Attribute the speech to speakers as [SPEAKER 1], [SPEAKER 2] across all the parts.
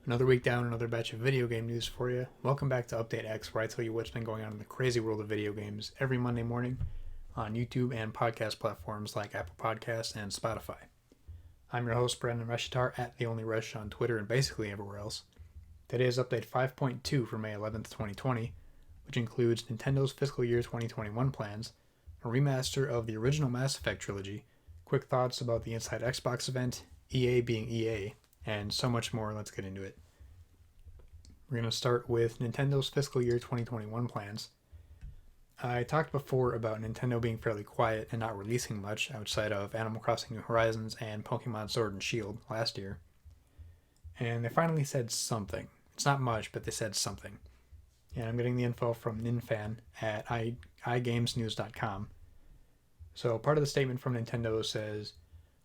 [SPEAKER 1] Another week down, another batch of video game news for you. Welcome back to Update X, where I tell you what's been going on in the crazy world of video games every Monday morning on YouTube and podcast platforms like Apple Podcasts and Spotify. I'm your host, Brandon Reshitar, at The Only Resh on Twitter and basically everywhere else. Today is Update 5.2 for May 11th, 2020, which includes Nintendo's Fiscal Year 2021 plans, a remaster of the original Mass Effect trilogy, quick thoughts about the Inside Xbox event, EA being EA, and so much more. Let's get into it. We're going to start with Nintendo's Fiscal Year 2021 plans. I talked before about Nintendo being fairly quiet and not releasing much outside of Animal Crossing New Horizons and Pokemon Sword and Shield last year. And they finally said something. It's not much, but they said something. And I'm getting the info from NinFan at igamesnews.com. So part of the statement from Nintendo says,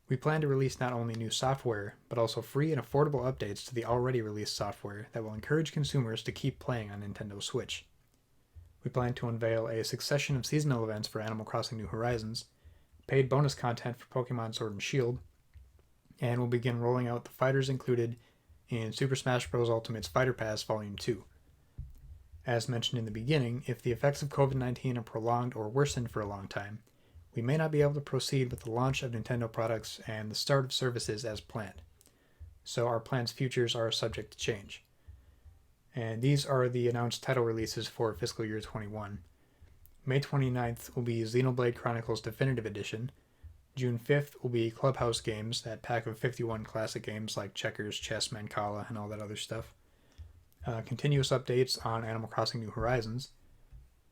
[SPEAKER 1] "We plan to release not only new software, but also free and affordable updates to the already released software that will encourage consumers to keep playing on Nintendo Switch. We plan to unveil a succession of seasonal events for Animal Crossing New Horizons, paid bonus content for Pokemon Sword and Shield, and will begin rolling out the fighters included in Super Smash Bros. Ultimate's Fighter Pass Volume 2. As mentioned in the beginning, if the effects of COVID-19 are prolonged or worsened for a long time, we may not be able to proceed with the launch of Nintendo products and the start of services as planned. So our plans' futures are subject to change." And these are the announced title releases for Fiscal Year 21. May 29th will be Xenoblade Chronicles Definitive Edition. June 5th will be Clubhouse Games, that pack of 51 classic games like Checkers, Chess, Mancala, and all that other stuff. Continuous updates on Animal Crossing New Horizons.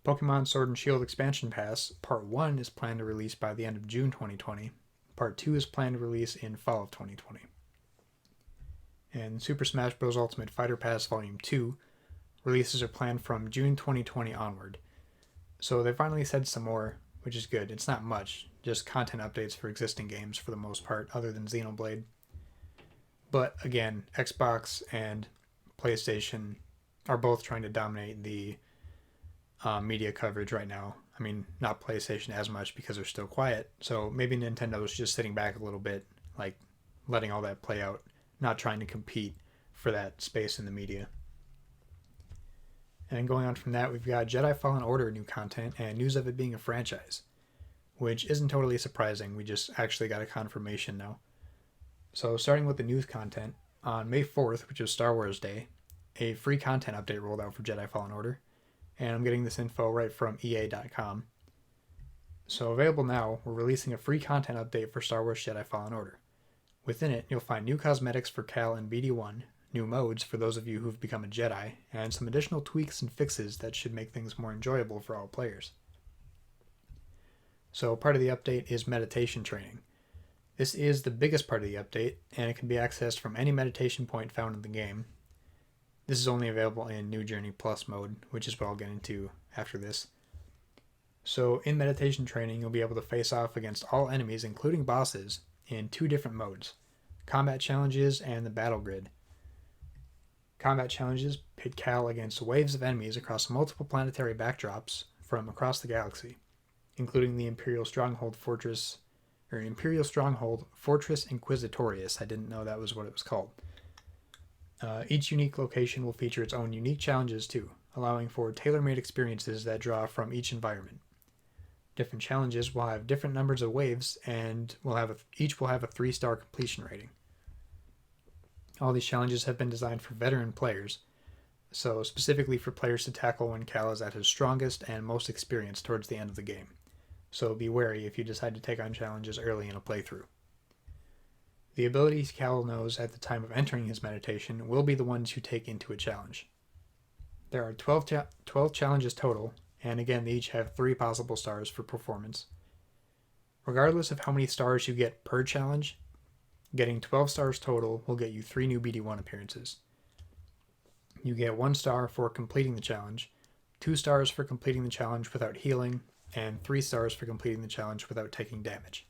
[SPEAKER 1] Pokemon Sword and Shield Expansion Pass, Part 1 is planned to release by the end of June 2020. Part 2 is planned to release in fall of 2020. And Super Smash Bros. Ultimate Fighter Pass Volume 2 releases are planned from June 2020 onward. So they finally said some more, which is good. It's not much, just content updates for existing games for the most part, other than Xenoblade. But again, Xbox and PlayStation are both trying to dominate the media coverage right now. I mean, not PlayStation as much because they're still quiet. So maybe Nintendo's just sitting back a little bit, like letting all that play out, not trying to compete for that space in the media. And going on from that, we've got Jedi Fallen Order new content and news of it being a franchise, which isn't totally surprising. We just actually got a confirmation now. So starting with the news content, on May 4th, which is Star Wars Day, a free content update rolled out for Jedi Fallen Order. And I'm getting this info right from EA.com. So available now, we're releasing a free content update for Star Wars Jedi Fallen Order. Within it, you'll find new cosmetics for Cal and BD1, new modes for those of you who've become a Jedi, and some additional tweaks and fixes that should make things more enjoyable for all players. So part of the update is meditation training. This is the biggest part of the update, and it can be accessed from any meditation point found in the game. This is only available in New Journey Plus mode, which is what I'll get into after this. So in meditation training, you'll be able to face off against all enemies, including bosses, in two different modes: combat challenges and the battle grid. Combat challenges pit Cal against waves of enemies across multiple planetary backdrops from across the galaxy, including the Imperial Stronghold Fortress Inquisitorius. I didn't know that was what it was called. Each unique location will feature its own unique challenges too, allowing for tailor-made experiences that draw from each environment. Different challenges will have different numbers of waves, and each will have a 3-star completion rating. All these challenges have been designed for veteran players, so specifically for players to tackle when Cal is at his strongest and most experienced towards the end of the game. So be wary if you decide to take on challenges early in a playthrough. The abilities Cal knows at the time of entering his meditation will be the ones you take into a challenge. There are 12 challenges total, and again they each have 3 possible stars for performance. Regardless of how many stars you get per challenge, getting 12 stars total will get you 3 new BD1 appearances. You get 1 star for completing the challenge, 2 stars for completing the challenge without healing, and 3 stars for completing the challenge without taking damage.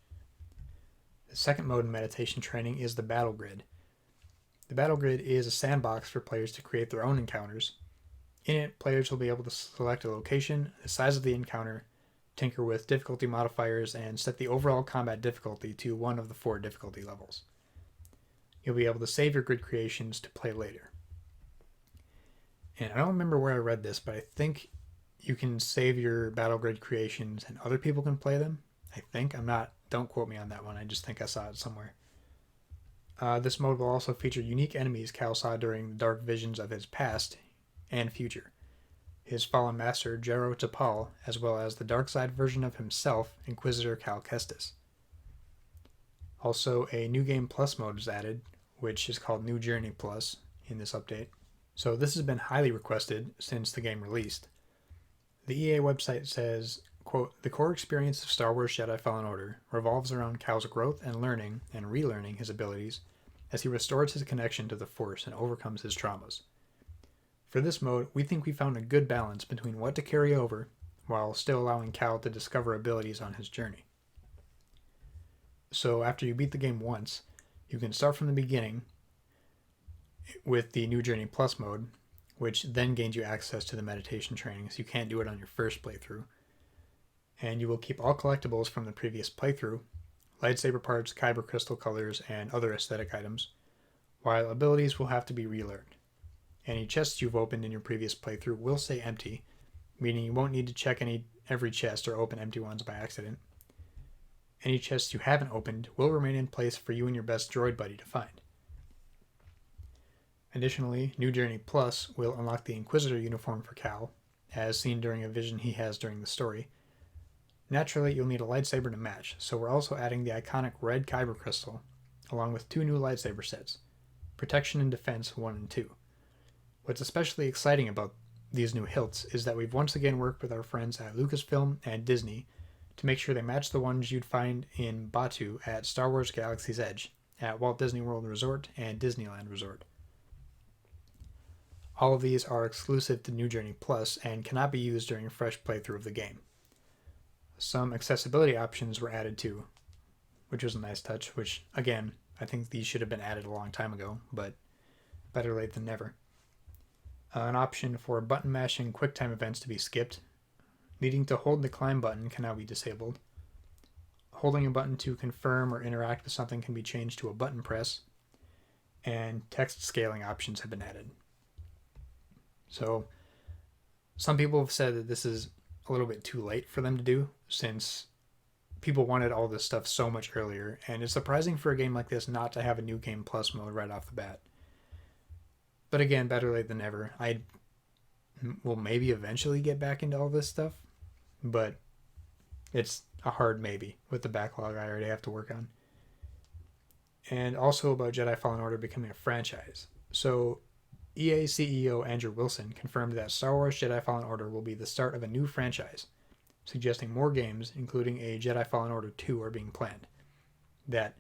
[SPEAKER 1] The second mode in meditation training is the battle grid. The battle grid is a sandbox for players to create their own encounters. In it, players will be able to select a location, the size of the encounter, tinker with difficulty modifiers, and set the overall combat difficulty to one of the 4 difficulty levels. You'll be able to save your grid creations to play later. And I don't remember where I read this, but I think you can save your battle grid creations and other people can play them. I think. I'm not, don't quote me on that one. I just think I saw it somewhere. This mode will also feature unique enemies Cal saw during the dark visions of his past and future. His fallen master, Jero Tapal, as well as the dark side version of himself, Inquisitor Cal Kestis. Also, a New Game Plus mode is added, which is called New Journey Plus in this update. So this has been highly requested since the game released. The EA website says, quote, "The core experience of Star Wars Jedi Fallen Order revolves around Cal's growth and learning and relearning his abilities as he restores his connection to the Force and overcomes his traumas. For this mode, we think we found a good balance between what to carry over while still allowing Cal to discover abilities on his journey." So after you beat the game once, you can start from the beginning with the New Journey Plus mode, which then gains you access to the meditation training, so you can't do it on your first playthrough. And you will keep all collectibles from the previous playthrough, lightsaber parts, kyber crystal colors, and other aesthetic items, while abilities will have to be relearned. Any chests you've opened in your previous playthrough will stay empty, meaning you won't need to check every chest or open empty ones by accident. Any chests you haven't opened will remain in place for you and your best droid buddy to find. Additionally, New Journey Plus will unlock the Inquisitor uniform for Cal, as seen during a vision he has during the story. Naturally, you'll need a lightsaber to match, so we're also adding the iconic red kyber crystal, along with 2 new lightsaber sets, Protection and Defense 1 and 2. What's especially exciting about these new hilts is that we've once again worked with our friends at Lucasfilm and Disney to make sure they match the ones you'd find in Batuu at Star Wars Galaxy's Edge, at Walt Disney World Resort and Disneyland Resort. All of these are exclusive to New Journey Plus and cannot be used during a fresh playthrough of the game. Some accessibility options were added too, which was a nice touch, which, again, I think these should have been added a long time ago, but better late than never. An option for button mashing QuickTime events to be skipped. Needing to hold the climb button can now be disabled. Holding a button to confirm or interact with something can be changed to a button press. And text scaling options have been added. So, some people have said that this is a little bit too late for them to do, since people wanted all this stuff so much earlier, and it's surprising for a game like this not to have a New Game Plus mode right off the bat. But again, better late than never. I will maybe eventually get back into all this stuff, but it's a hard maybe with the backlog I already have to work on. And also about Jedi Fallen Order becoming a franchise. So, EA CEO Andrew Wilson confirmed that Star Wars Jedi Fallen Order will be the start of a new franchise, suggesting more games, including a Jedi Fallen Order 2, are being planned. That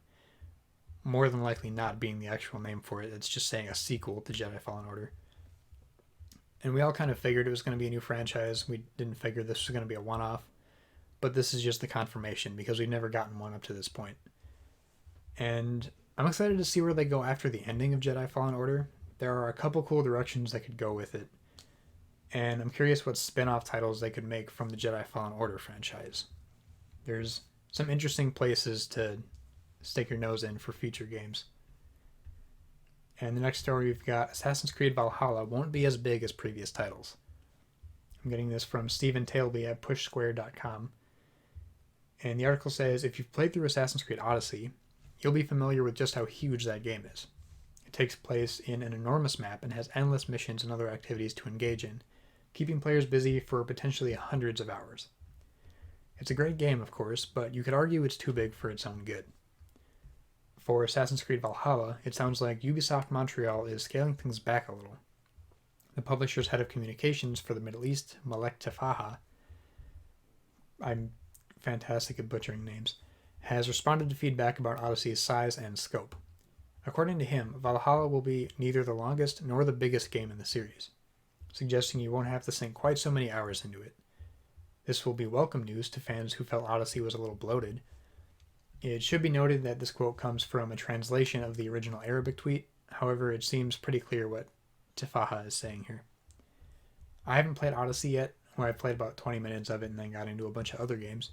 [SPEAKER 1] more than likely not being the actual name for it, it's just saying a sequel to Jedi Fallen Order. And we all kind of figured it was going to be a new franchise. We didn't figure this was going to be a one-off, but this is just the confirmation because we've never gotten one up to this point. And I'm excited to see where they go after the ending of Jedi Fallen Order. There are a couple cool directions they could go with it, and I'm curious what spin-off titles they could make from the Jedi Fallen Order franchise. There's some interesting places to stick your nose in for future games. And the next story we've got, Assassin's Creed Valhalla won't be as big as previous titles. I'm getting this from Stephen Tailby at pushsquare.com. And the article says, if you've played through Assassin's Creed Odyssey, you'll be familiar with just how huge that game is. It takes place in an enormous map and has endless missions and other activities to engage in, keeping players busy for potentially hundreds of hours. It's a great game, of course, but you could argue it's too big for its own good. For Assassin's Creed Valhalla, it sounds like Ubisoft Montreal is scaling things back a little. The publisher's head of communications for the Middle East, Malek Tefaha, I'm fantastic at butchering names, has responded to feedback about Odyssey's size and scope. According to him, Valhalla will be neither the longest nor the biggest game in the series, suggesting you won't have to sink quite so many hours into it. This will be welcome news to fans who felt Odyssey was a little bloated. It should be noted that this quote comes from a translation of the original Arabic tweet, however it seems pretty clear what Tefaha is saying here. I haven't played Odyssey yet, where I played about 20 minutes of it and then got into a bunch of other games,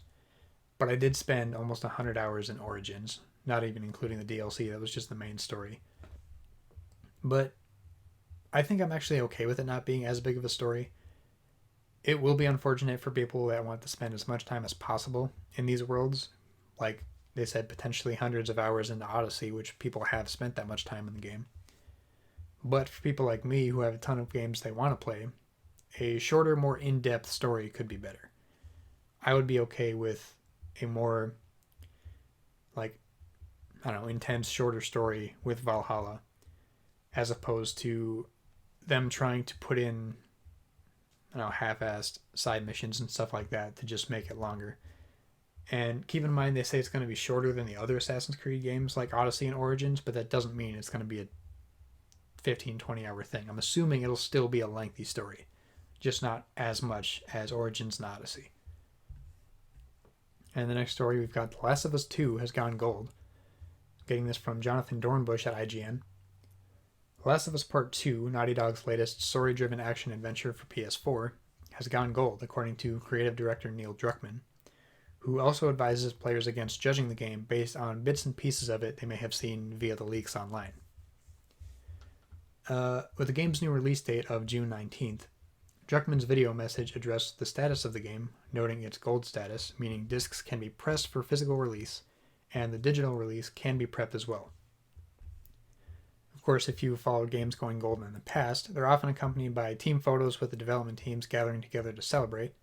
[SPEAKER 1] but I did spend almost 100 hours in Origins, not even including the DLC, that was just the main story. But I think I'm actually okay with it not being as big of a story. It will be unfortunate for people that want to spend as much time as possible in these worlds. Like they said, potentially hundreds of hours into Odyssey, which people have spent that much time in the game. But for people like me who have a ton of games they want to play, a shorter, more in-depth story could be better. I would be okay with a more, like, I don't know, intense, shorter story with Valhalla, as opposed to them trying to put in, I don't know, half-assed side missions and stuff like that to just make it longer. And keep in mind, they say it's going to be shorter than the other Assassin's Creed games like Odyssey and Origins, but that doesn't mean it's going to be a 15-20 hour thing. I'm assuming it'll still be a lengthy story, just not as much as Origins and Odyssey. And the next story, we've got The Last of Us 2 has gone gold. Getting this from Jonathan Dornbush at IGN. The Last of Us Part 2, Naughty Dog's latest story-driven action adventure for PS4, has gone gold, according to creative director Neil Druckmann, who also advises players against judging the game based on bits and pieces of it they may have seen via the leaks online. With the game's new release date of June 19th, Druckmann's video message addressed the status of the game, noting its gold status, meaning discs can be pressed for physical release, and the digital release can be prepped as well. Of course, if you've followed games going gold in the past, they're often accompanied by team photos with the development teams gathering together to celebrate.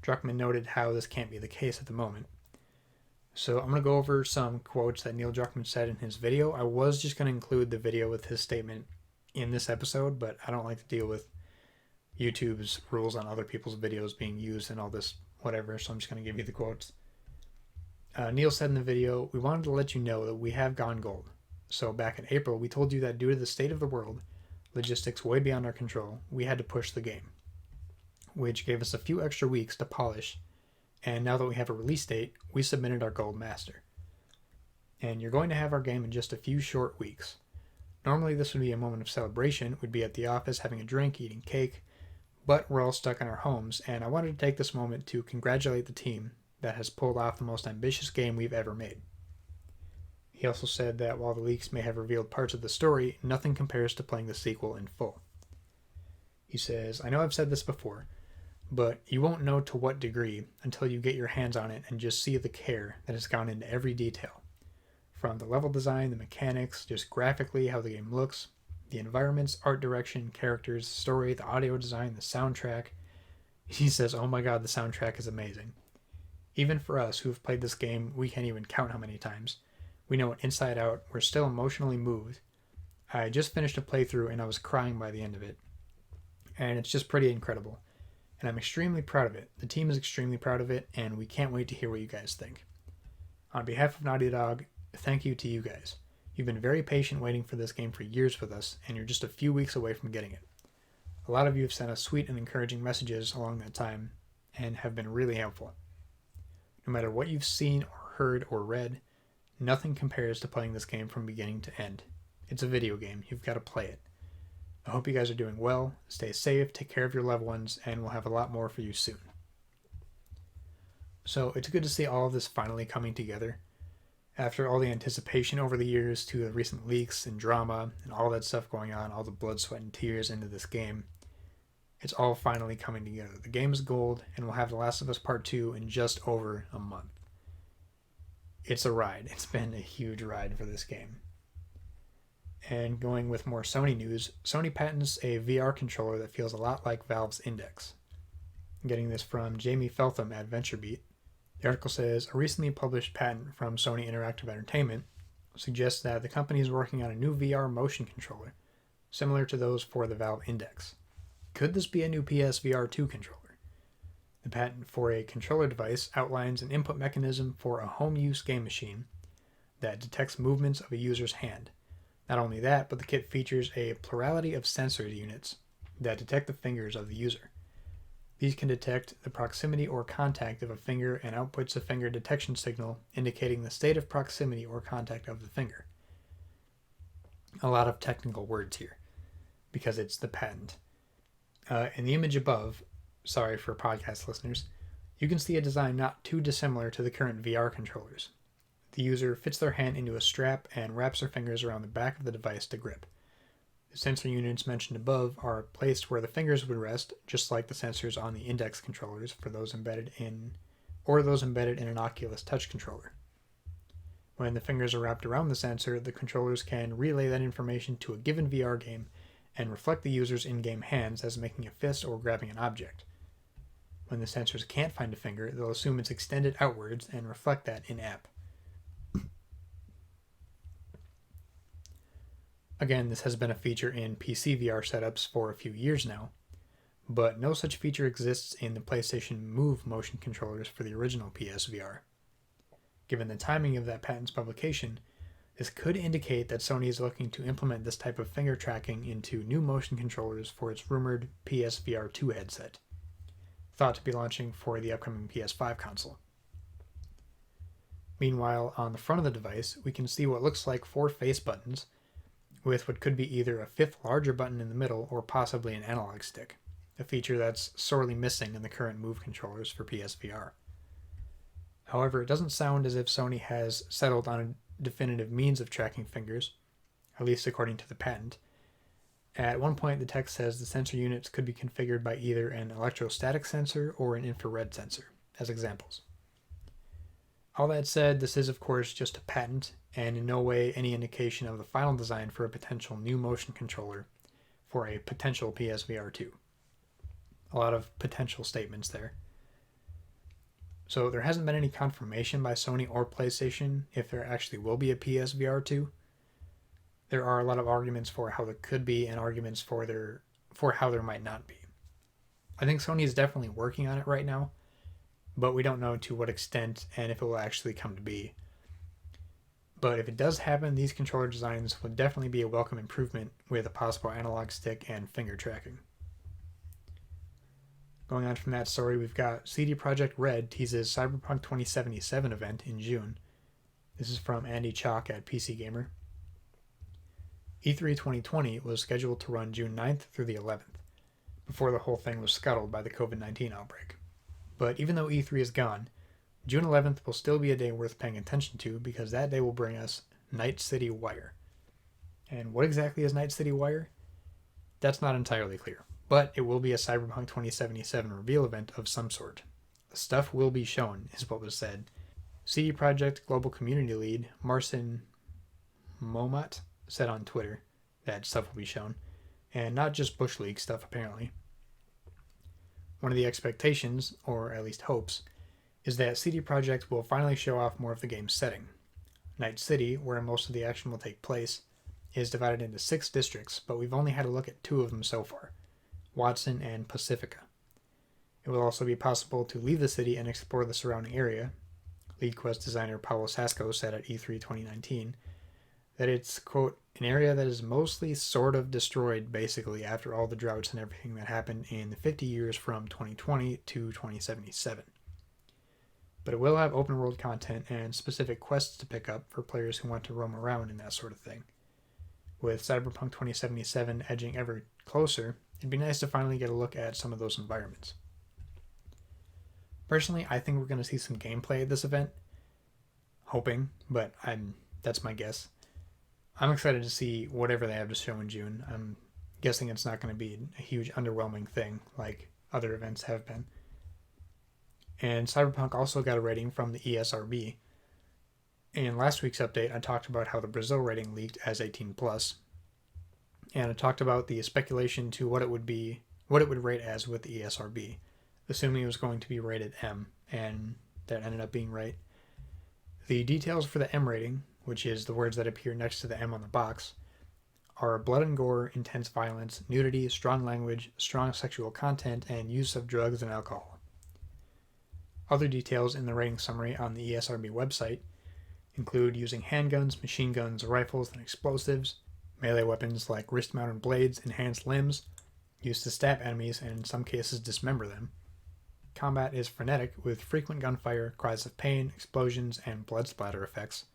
[SPEAKER 1] Druckmann noted how this can't be the case at the moment. So I'm going to go over some quotes that Neil Druckmann said in his video. I was just going to include the video with his statement in this episode, but I don't like to deal with YouTube's rules on other people's videos being used and all this whatever, so I'm just going to give you the quotes. Neil said in the video, "We wanted to let you know that we have gone gold. So back in April, we told you that due to the state of the world, logistics way beyond our control, we had to push the game, which gave us a few extra weeks to polish, and now that we have a release date, we submitted our gold master. And you're going to have our game in just a few short weeks. Normally this would be a moment of celebration, we'd be at the office having a drink, eating cake, but we're all stuck in our homes, and I wanted to take this moment to congratulate the team that has pulled off the most ambitious game we've ever made." He also said that while the leaks may have revealed parts of the story, nothing compares to playing the sequel in full. He says, "I know I've said this before, but you won't know to what degree until you get your hands on it and just see the care that has gone into every detail. From the level design, the mechanics, just graphically how the game looks, the environments, art direction, characters, story, the audio design, the soundtrack." He says, "Oh my god, the soundtrack is amazing. Even for us who have played this game, we can't even count how many times. We know it inside out. We're still emotionally moved. I just finished a playthrough and I was crying by the end of it. And it's just pretty incredible. And I'm extremely proud of it. The team is extremely proud of it, and we can't wait to hear what you guys think. On behalf of Naughty Dog, thank you to you guys. You've been very patient waiting for this game for years with us, and you're just a few weeks away from getting it. A lot of you have sent us sweet and encouraging messages along that time, and have been really helpful. No matter what you've seen or heard or read, nothing compares to playing this game from beginning to end. It's a video game. You've got to play it. I hope you guys are doing well. Stay safe, take care of your loved ones, and we'll have a lot more for you soon." So it's good to see all of this finally coming together. After all the anticipation over the years to the recent leaks and drama and all that stuff going on, all the blood, sweat, and tears into this game, it's all finally coming together. The game is gold, and we'll have The Last of Us Part 2 in just over a month. It's a ride. It's been a huge ride for this game. And going with more Sony news, Sony patents a VR controller that feels a lot like Valve's Index. Getting this from Jamie Feltham at VentureBeat. The article says, "A recently published patent from Sony Interactive Entertainment suggests that the company is working on a new VR motion controller, similar to those for the Valve Index. Could this be a new PS VR 2 controller? The patent for a controller device outlines an input mechanism for a home-use game machine that detects movements of a user's hand. Not only that, but the kit features a plurality of sensor units that detect the fingers of the user. These can detect the proximity or contact of a finger and outputs a finger detection signal indicating the state of proximity or contact of the finger." A lot of technical words here, because it's the patent. In the image above, sorry for podcast listeners, you can see a design not too dissimilar to the current VR controllers. The user fits their hand into a strap and wraps their fingers around the back of the device to grip. The sensor units mentioned above are placed where the fingers would rest, just like the sensors on the index controllers for those embedded in an Oculus Touch controller. When the fingers are wrapped around the sensor, the controllers can relay that information to a given VR game and reflect the user's in-game hands as making a fist or grabbing an object. When the sensors can't find a finger, they'll assume it's extended outwards and reflect that in-app. Again, this has been a feature in PC VR setups for a few years now, but no such feature exists in the PlayStation Move motion controllers for the original PSVR. Given the timing of that patent's publication, this could indicate that Sony is looking to implement this type of finger tracking into new motion controllers for its rumored PSVR 2 headset, thought to be launching for the upcoming PS5 console. Meanwhile, on the front of the device, we can see what looks like 4 face buttons, with what could be either a 5th larger button in the middle or possibly an analog stick, a feature that's sorely missing in the current Move controllers for PSVR. However, it doesn't sound as if Sony has settled on a definitive means of tracking fingers, at least according to the patent. At one point, the text says the sensor units could be configured by either an electrostatic sensor or an infrared sensor, as examples. All that said, this is of course just a patent, and in no way any indication of the final design for a potential new motion controller for a potential PSVR 2. A lot of potential statements there. So there hasn't been any confirmation by Sony or PlayStation if there actually will be a PSVR 2. There are a lot of arguments for how there could be and arguments for how there might not be. I think Sony is definitely working on it right now, but we don't know to what extent and if it will actually come to be. But if it does happen, these controller designs would definitely be a welcome improvement with a possible analog stick and finger tracking. Going on from that story, we've got CD Projekt Red teases Cyberpunk 2077 event in June. This is from Andy Chalk at PC Gamer. E3 2020 was scheduled to run June 9th through the 11th, before the whole thing was scuttled by the COVID-19 outbreak. But even though E3 is gone, June 11th will still be a day worth paying attention to because that day will bring us Night City Wire. And what exactly is Night City Wire? That's not entirely clear, but it will be a Cyberpunk 2077 reveal event of some sort. The stuff will be shown, is what was said. CD Projekt Global Community Lead Marcin Momat said on Twitter that stuff will be shown, and not just Bush League stuff apparently. One of the expectations, or at least hopes, is that CD Projekt will finally show off more of the game's setting. Night City, where most of the action will take place, is divided into 6 districts, but we've only had a look at 2 of them so far, Watson and Pacifica. It will also be possible to leave the city and explore the surrounding area. Lead Quest designer Paulo Sasco said at E3 2019 that it's, quote, an area that is mostly sort of destroyed basically after all the droughts and everything that happened in the 50 years from 2020 to 2077. But it will have open world content and specific quests to pick up for players who want to roam around and that sort of thing. With Cyberpunk 2077 edging ever closer, it'd be nice to finally get a look at some of those environments. Personally, I think we're going to see some gameplay at this event. Hoping, but that's my guess. I'm excited to see whatever they have to show in June. I'm guessing it's not going to be a huge underwhelming thing like other events have been. And Cyberpunk also got a rating from the ESRB. In last week's update, I talked about how the Brazil rating leaked as 18+, and I talked about the speculation to what it would rate as with the ESRB, assuming it was going to be rated M, and that ended up being right. The details for the M rating, which is the words that appear next to the M on the box, are blood and gore, intense violence, nudity, strong language, strong sexual content, and use of drugs and alcohol. Other details in the rating summary on the ESRB website include using handguns, machine guns, rifles, and explosives, melee weapons like wrist-mounted blades, enhanced limbs, used to stab enemies and in some cases dismember them. Combat is frenetic with frequent gunfire, cries of pain, explosions, and blood splatter effects.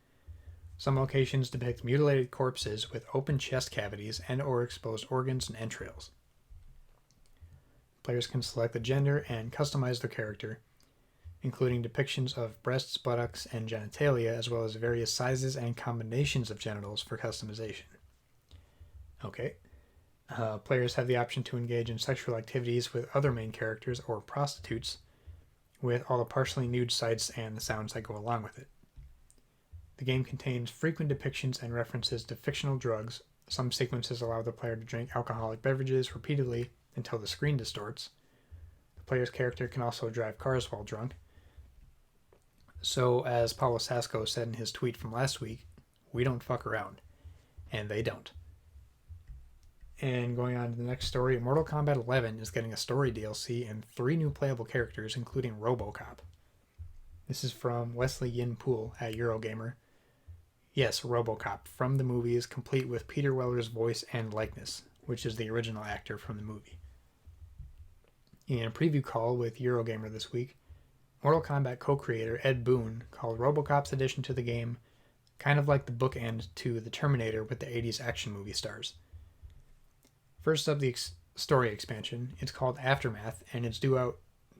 [SPEAKER 1] Some locations depict mutilated corpses with open chest cavities and or exposed organs and entrails. Players can select the gender and customize their character, including depictions of breasts, buttocks, and genitalia, as well as various sizes and combinations of genitals for customization. Okay. Players have the option to engage in sexual activities with other main characters or prostitutes, with all the partially nude sights and the sounds that go along with it. The game contains frequent depictions and references to fictional drugs. Some sequences allow the player to drink alcoholic beverages repeatedly until the screen distorts. The player's character can also drive cars while drunk. So, as Paulo Sasco said in his tweet from last week, we don't fuck around. And they don't. And going on to the next story, Mortal Kombat 11 is getting a story DLC and 3 new playable characters, including RoboCop. This is from Wesley Yin Poole at Eurogamer. Yes, RoboCop from the movies, complete with Peter Weller's voice and likeness, which is the original actor from the movie. In a preview call with Eurogamer this week, Mortal Kombat co-creator Ed Boon called RoboCop's addition to the game kind of like the bookend to the Terminator with the 80s action movie stars. First up, the story expansion. It's called Aftermath, and it's due out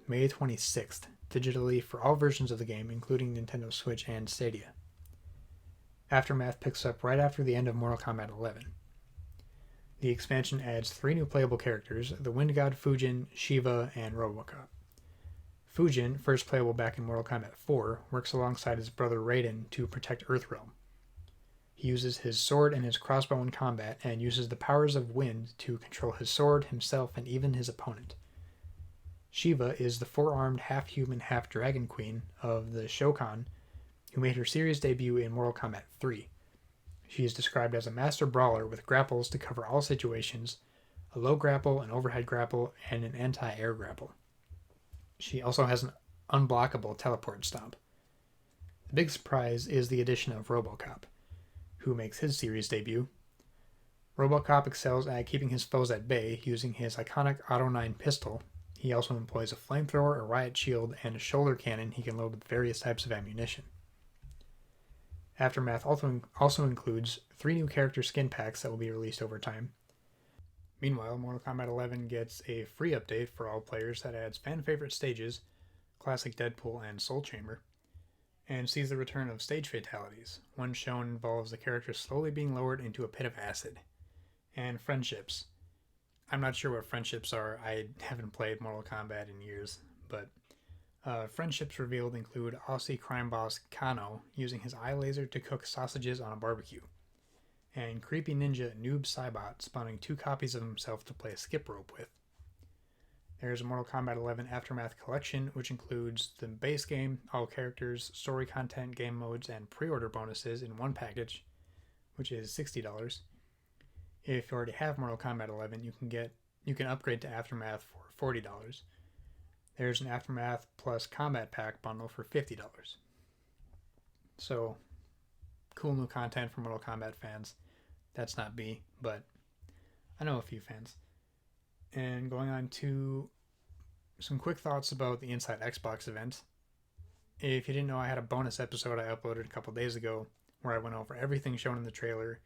[SPEAKER 1] May 26th, digitally for all versions of the game, including Nintendo Switch and Stadia. Aftermath picks up right after the end of Mortal Kombat 11. The expansion adds 3 new playable characters, the Wind God Fujin, Shiva, and RoboCop. Fujin, first playable back in Mortal Kombat 4, works alongside his brother Raiden to protect Earthrealm. He uses his sword and his crossbow in combat and uses the powers of wind to control his sword, himself, and even his opponent. Shiva is the 4-armed half-human, half-dragon queen of the Shokan, who made her series debut in Mortal Kombat 3. She is described as a master brawler with grapples to cover all situations, a low grapple, an overhead grapple, and an anti-air grapple. She also has an unblockable teleport stomp. The big surprise is the addition of RoboCop, who makes his series debut. RoboCop excels at keeping his foes at bay using his iconic Auto 9 pistol. He also employs a flamethrower, a riot shield, and a shoulder cannon he can load with various types of ammunition. Aftermath also includes 3 new character skin packs that will be released over time. Meanwhile, Mortal Kombat 11 gets a free update for all players that adds fan-favorite stages, Classic Deadpool and Soul Chamber, and sees the return of stage fatalities. One shown involves the character slowly being lowered into a pit of acid. And friendships. I'm not sure what friendships are. I haven't played Mortal Kombat in years, but friendships revealed include Aussie crime boss Kano using his eye laser to cook sausages on a barbecue, and creepy ninja Noob Saibot spawning 2 copies of himself to play a skip rope with. There's a Mortal Kombat 11 Aftermath collection, which includes the base game, all characters, story content, game modes, and pre-order bonuses in one package, which is $60. If you already have Mortal Kombat 11, you can upgrade to Aftermath for $40. There's an Aftermath plus Combat Pack bundle for $50. So, cool new content for Mortal Kombat fans. That's not me, but I know a few fans. And going on to some quick thoughts about the Inside Xbox event. If you didn't know, I had a bonus episode I uploaded a couple days ago where I went over everything shown in the trailer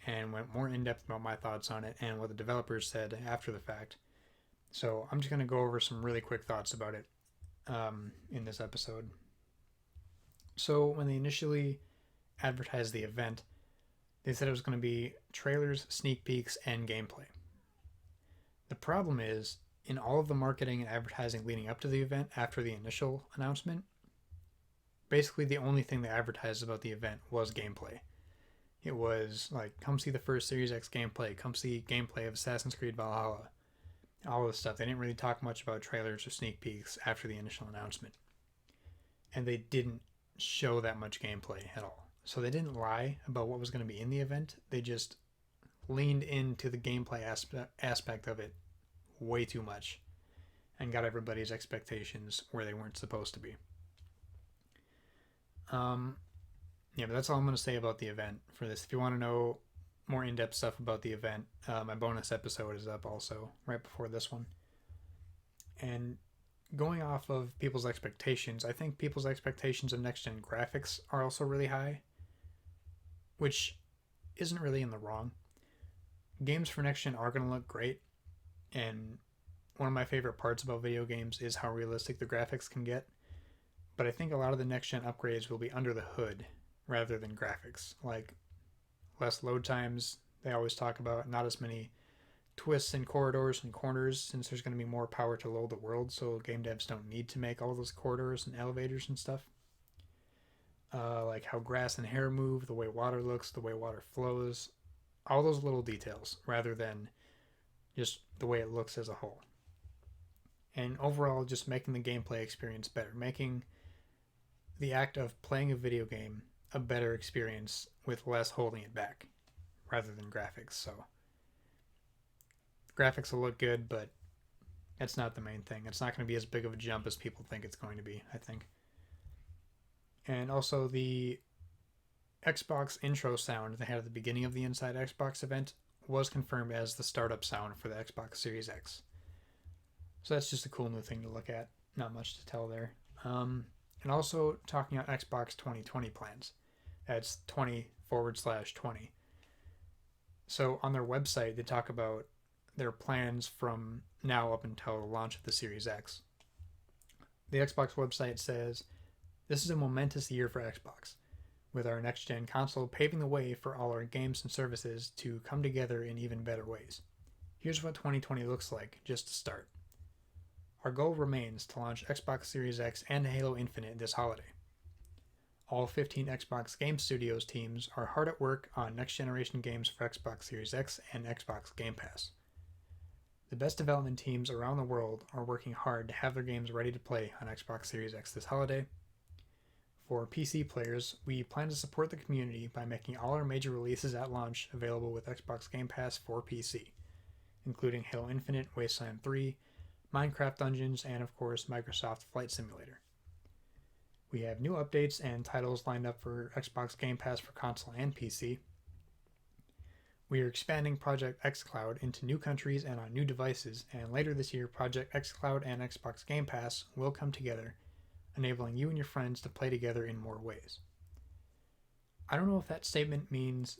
[SPEAKER 1] and went more in depth about my thoughts on it and what the developers said after the fact. So I'm just going to go over some really quick thoughts about it in this episode. So when they initially advertised the event, they said it was going to be trailers, sneak peeks, and gameplay. The problem is, in all of the marketing and advertising leading up to the event after the initial announcement, basically the only thing they advertised about the event was gameplay. It was like, come see the first Series X gameplay, come see gameplay of Assassin's Creed Valhalla, all this stuff. They didn't really talk much about trailers or sneak peeks after the initial announcement. And they didn't show that much gameplay at all. So they didn't lie about what was going to be in the event. They just leaned into the gameplay aspect of it way too much and got everybody's expectations where they weren't supposed to be. But that's all I'm going to say about the event for this. If you want to know more in-depth stuff about the event, my bonus episode is up also right before this one. And going off of people's expectations, I think people's expectations of next-gen graphics are also really high, which isn't really in the wrong. Games for next-gen are going to look great, and one of my favorite parts about video games is how realistic the graphics can get. But I think a lot of the next-gen upgrades will be under the hood rather than graphics. Like less load times, they always talk about, not as many twists and corridors and corners, since there's going to be more power to load the world, so game devs don't need to make all those corridors and elevators and stuff. Like how grass and hair move, the way water looks, the way water flows, all those little details, rather than just the way it looks as a whole. And overall, just making the gameplay experience better, making the act of playing a video game a better experience with less holding it back, rather than graphics. So graphics will look good, but that's not the main thing. It's not going to be as big of a jump as people think it's going to be, I think. And also the Xbox intro sound they had at the beginning of the Inside Xbox event was confirmed as the startup sound for the Xbox Series X. So that's just a cool new thing to look at. Not much to tell there. And also talking about Xbox 2020 plans. That's 20/20. So on their website, they talk about their plans from now up until the launch of the Series X. The Xbox website says, "This is a momentous year for Xbox, with our next-gen console paving the way for all our games and services to come together in even better ways. Here's what 2020 looks like, just to start. Our goal remains to launch Xbox Series X and Halo Infinite this holiday. All 15 Xbox Game Studios teams are hard at work on next-generation games for Xbox Series X and Xbox Game Pass. The best development teams around the world are working hard to have their games ready to play on Xbox Series X this holiday. For PC players, we plan to support the community by making all our major releases at launch available with Xbox Game Pass for PC, including Halo Infinite, Wasteland 3, Minecraft Dungeons, and of course Microsoft Flight Simulator. We have new updates and titles lined up for Xbox Game Pass for console and PC. We are expanding Project xCloud into new countries and on new devices, and later this year Project xCloud and Xbox Game Pass will come together, enabling you and your friends to play together in more ways." I don't know if that statement means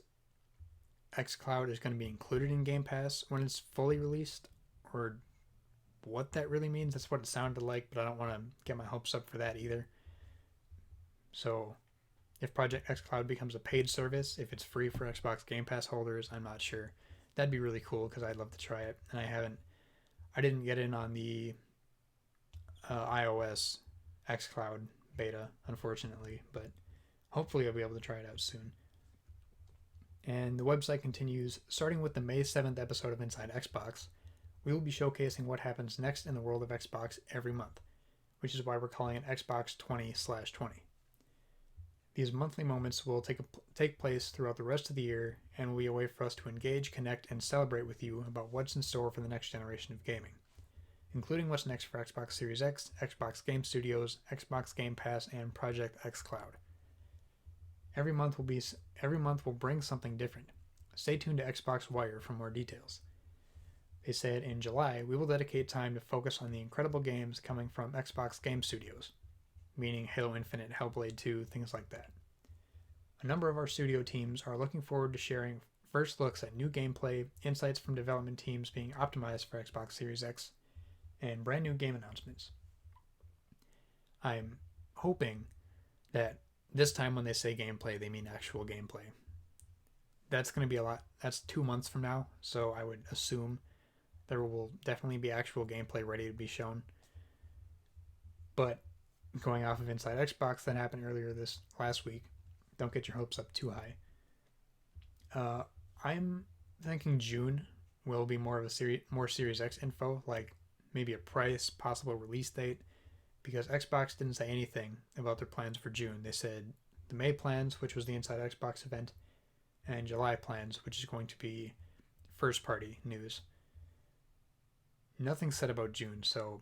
[SPEAKER 1] xCloud is going to be included in Game Pass when it's fully released, or what that really means. That's what it sounded like, but I don't want to get my hopes up for that either. So if Project xCloud becomes a paid service, if it's free for Xbox Game Pass holders, I'm not sure. That'd be really cool because I'd love to try it, and I didn't get in on the iOS xCloud beta, unfortunately, but hopefully I'll be able to try it out soon. And the website continues, starting with the May 7th episode of Inside Xbox, we will be showcasing what happens next in the world of Xbox every month, which is why we're calling it Xbox 20/20. These monthly moments will take place throughout the rest of the year and will be a way for us to engage, connect, and celebrate with you about what's in store for the next generation of gaming, including what's next for Xbox Series X, Xbox Game Studios, Xbox Game Pass, and Project xCloud. Every month will bring something different. Stay tuned to Xbox Wire for more details. They said in July, we will dedicate time to focus on the incredible games coming from Xbox Game Studios, meaning Halo Infinite, Hellblade 2, things like that. A number of our studio teams are looking forward to sharing first looks at new gameplay, insights from development teams being optimized for Xbox Series X, and brand new game announcements. I'm hoping that this time when they say gameplay, they mean actual gameplay. That's going to be a lot. That's 2 months from now, so I would assume there will definitely be actual gameplay ready to be shown. But going off of Inside Xbox that happened earlier this last week, don't get your hopes up too high. I'm thinking June will be more of more Series X info, like maybe a price, possible release date, because Xbox didn't say anything about their plans for June. They said the May plans, which was the Inside Xbox event, and July plans, which is going to be first party news. Nothing said about June, so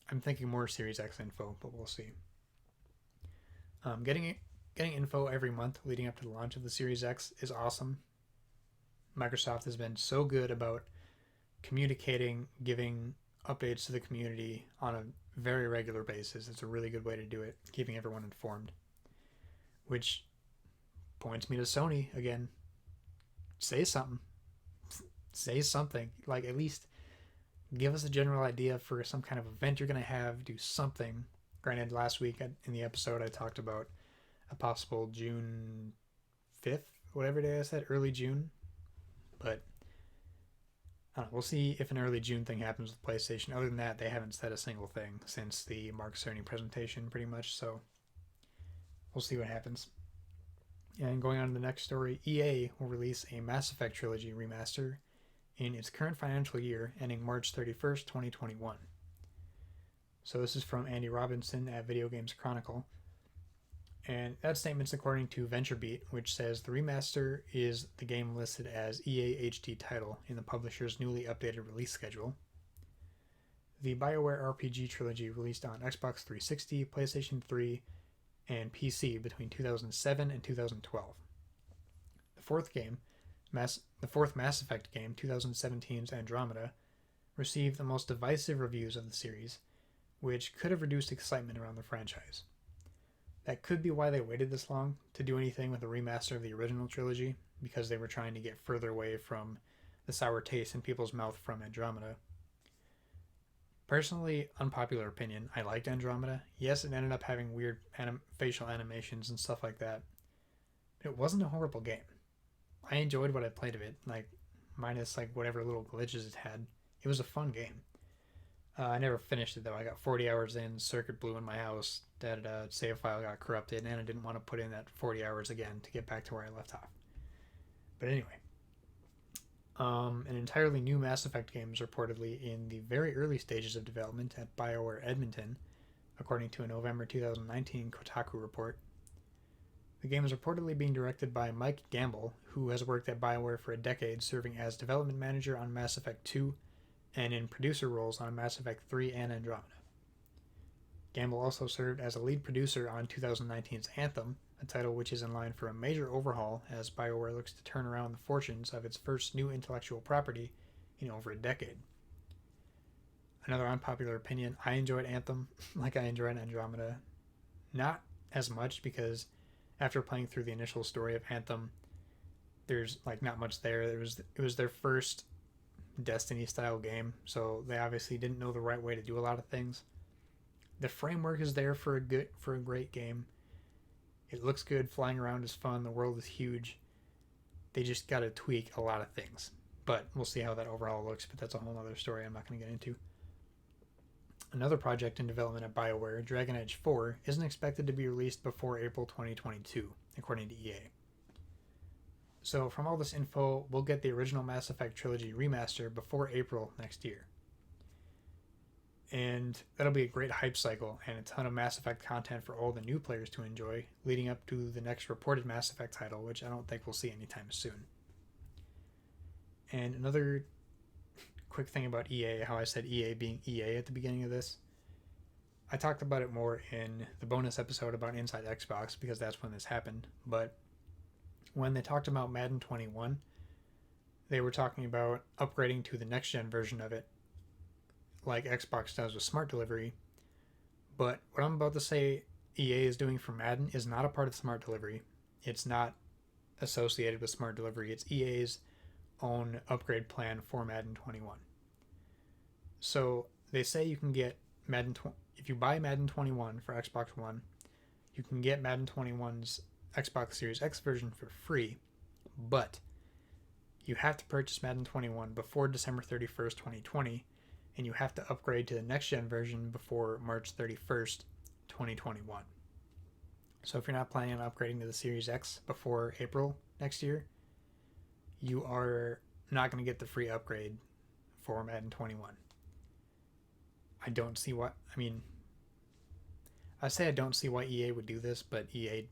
[SPEAKER 1] I'm thinking more Series X info, but we'll see. Getting info every month leading up to the launch of the Series X is awesome. Microsoft has been so good about communicating, giving updates to the community on a very regular basis. It's a really good way to do it, keeping everyone informed. Which points me to Sony again. Say something. Say something. Like, at least give us a general idea for some kind of event you're going to have. Do something. Granted, last week in the episode I talked about a possible June 5th, whatever day I said, early June. But We'll see if an early June thing happens with PlayStation. Other than that, they haven't said a single thing since the Mark Cerny presentation, pretty much. So we'll see what happens. And going on to the next story, EA will release a Mass Effect trilogy remaster in its current financial year, ending March 31st, 2021. So this is from Andy Robinson at Video Games Chronicle. And that statement's according to VentureBeat, which says the remaster is the game listed as EA HD title in the publisher's newly updated release schedule. The BioWare RPG trilogy released on Xbox 360, PlayStation 3, and PC between 2007 and 2012. The fourth Mass Effect game, 2017's Andromeda, received the most divisive reviews of the series, which could have reduced excitement around the franchise. That could be why they waited this long to do anything with a remaster of the original trilogy, because they were trying to get further away from the sour taste in people's mouth from Andromeda. Personally, unpopular opinion, I liked Andromeda. Yes, it ended up having weird facial animations and stuff like that, but it wasn't a horrible game. I enjoyed what I played of it, minus whatever little glitches it had. It was a fun game. I never finished it though. I got 40 hours in, circuit blew in my house, that save file got corrupted, and I didn't want to put in that 40 hours again to get back to where I left off. But anyway, an entirely new Mass Effect game is reportedly in the very early stages of development at BioWare Edmonton, according to a November 2019 Kotaku report. The game is reportedly being directed by Mike Gamble, who has worked at BioWare for a decade, serving as development manager on Mass Effect 2 and in producer roles on Mass Effect 3 and Andromeda. Gamble also served as a lead producer on 2019's Anthem, a title which is in line for a major overhaul as BioWare looks to turn around the fortunes of its first new intellectual property in over a decade. Another unpopular opinion, I enjoyed Anthem like I enjoyed Andromeda. Not as much because after playing through the initial story of Anthem, there's not much there. It was their first Destiny style game, so they obviously didn't know the right way to do a lot of things. The framework is there for a great game. It looks good, flying around is fun, the world is huge. They just got to tweak a lot of things, but we'll see how that overall looks, but that's a whole other story I'm not going to get into. Another project in development at BioWare, Dragon Age 4, isn't expected to be released before April 2022, according to EA. So from all this info, we'll get the original Mass Effect trilogy remaster before April next year. And that'll be a great hype cycle and a ton of Mass Effect content for all the new players to enjoy, leading up to the next reported Mass Effect title, which I don't think we'll see anytime soon. And another quick thing about EA, how I said EA being EA at the beginning of this. I talked about it more in the bonus episode about Inside Xbox because that's when this happened, but when they talked about Madden 21, they were talking about upgrading to the next-gen version of it, like Xbox does with Smart Delivery. But what I'm about to say EA is doing for Madden is not a part of Smart Delivery. It's not associated with Smart Delivery. It's EA's own upgrade plan for Madden 21. So they say you can get if you buy Madden 21 for Xbox One, you can get Madden 21's Xbox Series X version for free, but you have to purchase Madden 21 before December 31st, 2020, and you have to upgrade to the next-gen version before March 31st, 2021. So if you're not planning on upgrading to the Series X before April next year, you are not going to get the free upgrade for Madden 21. I don't see why, I say I don't see why EA would do this, but EA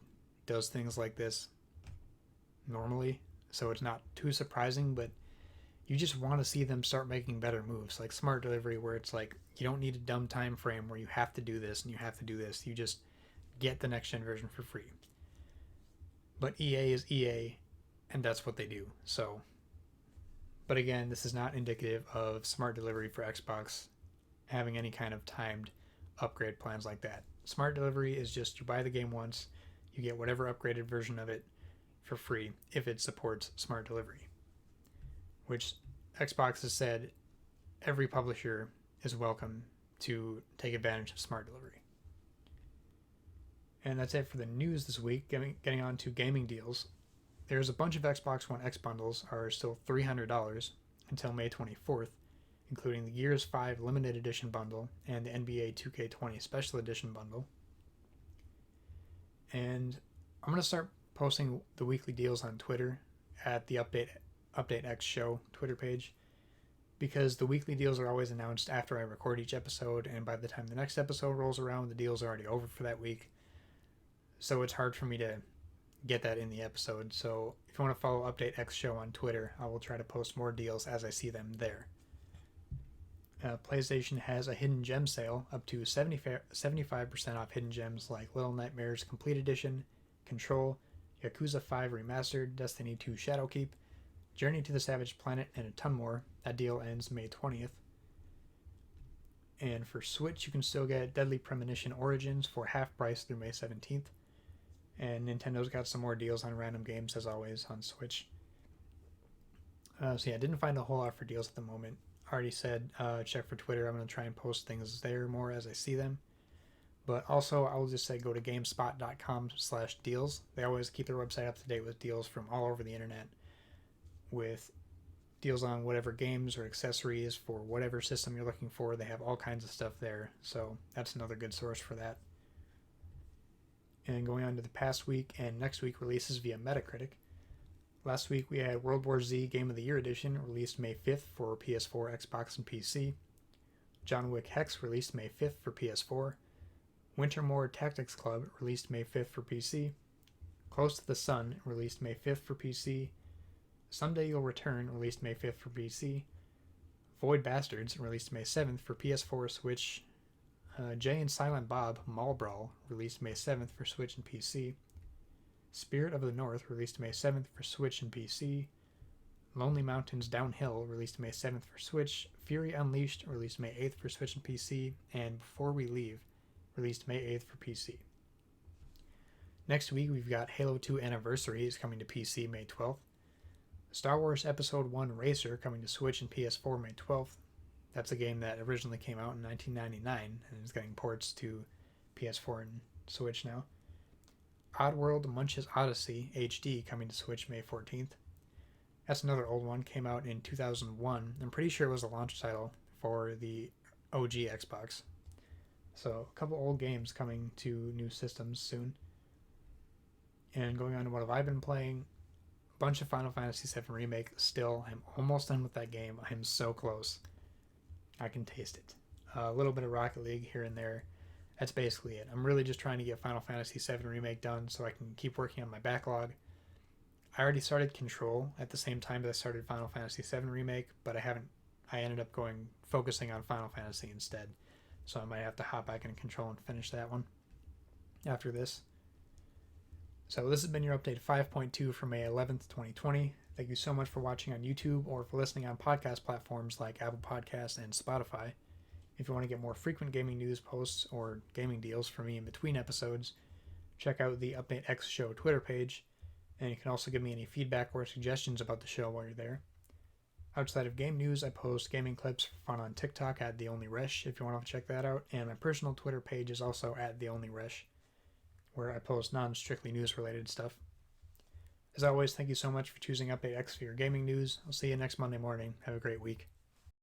[SPEAKER 1] does things like this normally, so it's not too surprising, but you just want to see them start making better moves, like Smart Delivery, where it's like, you don't need a dumb time frame where you have to do this and you have to do this. You just get the next gen version for free. But EA is EA, and that's what they do. So, but again, this is not indicative of Smart Delivery for Xbox having any kind of timed upgrade plans like that. Smart Delivery is just you buy the game once, you get whatever upgraded version of it for free if it supports Smart Delivery, which Xbox has said every publisher is welcome to take advantage of Smart Delivery. And that's it for the news this week. Getting on to gaming deals. There's a bunch of Xbox One X bundles are still $300. until May 24th, including the Gears 5 Limited Edition bundle and the NBA 2K20 Special Edition bundle. And I'm going to start posting the weekly deals on Twitter at the Update X Show Twitter page, because the weekly deals are always announced after I record each episode, and by the time the next episode rolls around, the deals are already over for that week. So it's hard for me to get that in the episode. So if you want to follow Update X Show on Twitter, I will try to post more deals as I see them there. PlayStation has a hidden gem sale up to 75% off hidden gems like Little Nightmares Complete Edition, Control, Yakuza 5 Remastered, Destiny 2 Shadowkeep, Journey to the Savage Planet, and a ton more. That deal ends May 20th. And for Switch, you can still get Deadly Premonition Origins for half price through May 17th. And Nintendo's got some more deals on random games, as always, on Switch. I didn't find a whole lot for deals at the moment. I already said check for Twitter. I'm going to try and post things there more as I see them. But also, I will just say go to GameSpot.com/deals. They always keep their website up to date with deals from all over the internet, with deals on whatever games or accessories for whatever system you're looking for. They have all kinds of stuff there. So that's another good source for that. And going on to the past week and next week releases via Metacritic. Last week we had World War Z Game of the Year Edition released May 5th for PS4, Xbox, and PC. John Wick Hex released May 5th for PS4. Wintermoor Tactics Club released May 5th for PC. Close to the Sun released May 5th for PC. Someday You'll Return released May 5th for PC. Void Bastards released May 7th for PS4, Switch. Jay and Silent Bob Mall Brawl released May 7th for Switch and PC. Spirit of the North released May 7th for Switch and PC. Lonely Mountains Downhill released May 7th for Switch. Fury Unleashed released May 8th for Switch and PC. And Before We Leave released May 8th for PC. Next week we've got Halo 2 Anniversary is coming to PC May 12th. Star Wars Episode 1 Racer coming to Switch and PS4 May 12th. That's a game that originally came out in 1999 and is getting ports to PS4 and Switch now. Oddworld Munch's Odyssey HD coming to Switch May 14th. That's another old one, came out in 2001. I'm pretty sure it was a launch title for the OG Xbox. So a couple old games coming to new systems soon. And going on to what have I been playing? A bunch of Final Fantasy VII Remake still. I'm almost done with that game. I'm so close. I can taste it. A little bit of Rocket League here and there. That's basically it. I'm really just trying to get Final Fantasy VII Remake done so I can keep working on my backlog. I already started Control at the same time that I started Final Fantasy VII Remake, but I ended up focusing on Final Fantasy instead. So I might have to hop back into Control and finish that one after this. So this has been your update 5.2 for May 11th, 2020. Thank you so much for watching on YouTube or for listening on podcast platforms like Apple Podcasts and Spotify. If you want to get more frequent gaming news posts or gaming deals from me in between episodes, check out the Update X Show Twitter page, and you can also give me any feedback or suggestions about the show while you're there. Outside of game news, I post gaming clips for fun on TikTok at TheOnlyResh if you want to check that out, and my personal Twitter page is also at TheOnlyResh, where I post non-strictly news-related stuff. As always, thank you so much for choosing Update X for your gaming news. I'll see you next Monday morning. Have a great week.